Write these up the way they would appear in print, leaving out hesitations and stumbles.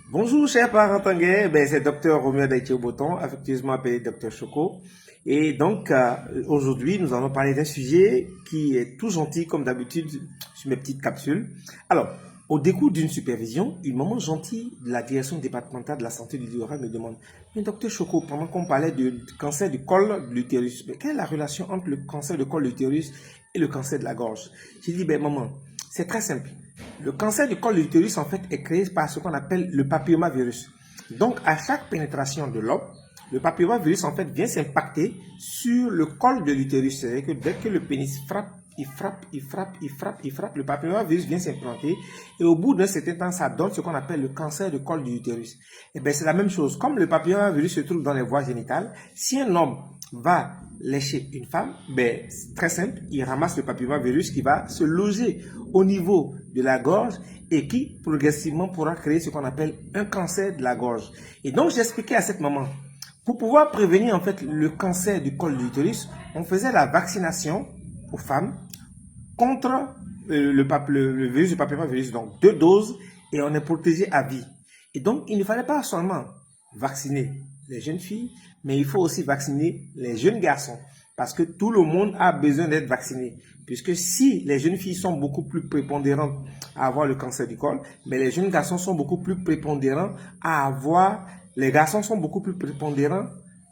Bonjour chers parents tanguais, c'est Docteur Romuald Aïtio-Boton, affectueusement appelé Docteur Choco. Et donc aujourd'hui nous allons parler d'un sujet qui est tout gentil comme d'habitude sur mes petites capsules. Alors, au décours d'une supervision, une maman gentille de la direction départementale de la santé du littoral me demande: mais Docteur Choco, pendant qu'on parlait du cancer du col de l'utérus, quelle est la relation entre le cancer du col de l'utérus et le cancer de la gorge? J'ai dit: maman, c'est très simple. Le cancer du col de l'utérus, en fait, est créé par ce qu'on appelle le papillomavirus. Donc, à chaque pénétration de l'homme, le papillomavirus, en fait, vient s'impacter sur le col de l'utérus. C'est-à-dire que dès que le pénis frappe, le papillomavirus vient s'implanter et au bout d'un certain temps, ça donne ce qu'on appelle le cancer du col de l'utérus. Et bien, c'est la même chose. Comme le papillomavirus se trouve dans les voies génitales, si un homme va lécher une femme, c'est très simple, il ramasse le papillomavirus qui va se loger au niveau de la gorge et qui progressivement pourra créer ce qu'on appelle un cancer de la gorge. Et donc j'expliquais à cette maman, pour pouvoir prévenir en fait le cancer du col de l'utérus, on faisait la vaccination aux femmes contre le virus du papillomavirus, donc 2 doses, et on est protégé à vie. Et donc il ne fallait pas seulement vacciner les jeunes filles, mais il faut aussi vacciner les jeunes garçons. Parce que tout le monde a besoin d'être vacciné. Puisque si les jeunes filles sont beaucoup plus prépondérantes à avoir le cancer du col, mais les jeunes garçons sont beaucoup plus prépondérants à avoir, les garçons sont beaucoup plus prépondérants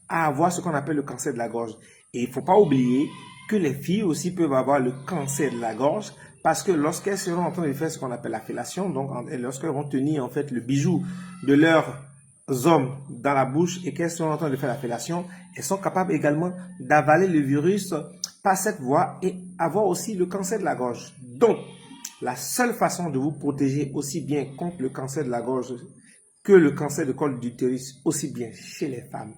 à avoir ce qu'on appelle le cancer de la gorge. Et il ne faut pas oublier que les filles aussi peuvent avoir le cancer de la gorge parce que lorsqu'elles seront en train de faire ce qu'on appelle la fellation, donc lorsqu'elles vont tenir en fait le bijou de leur hommes dans la bouche et qu'elles sont en train de faire la fellation, elles sont capables également d'avaler le virus par cette voie et avoir aussi le cancer de la gorge. Donc, la seule façon de vous protéger aussi bien contre le cancer de la gorge que le cancer du col de l'utérus, aussi bien chez les femmes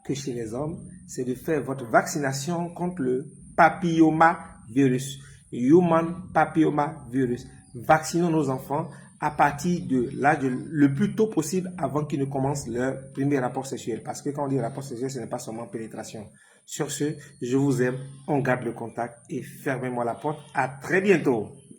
que chez les hommes, c'est de faire votre vaccination contre le papillomavirus, Human Papillomavirus. Vaccinons nos enfants à partir de l'âge le plus tôt possible avant qu'ils ne commencent leur premier rapport sexuel. Parce que quand on dit rapport sexuel, ce n'est pas seulement pénétration. Sur ce, je vous aime, on garde le contact et fermez-moi la porte. À très bientôt.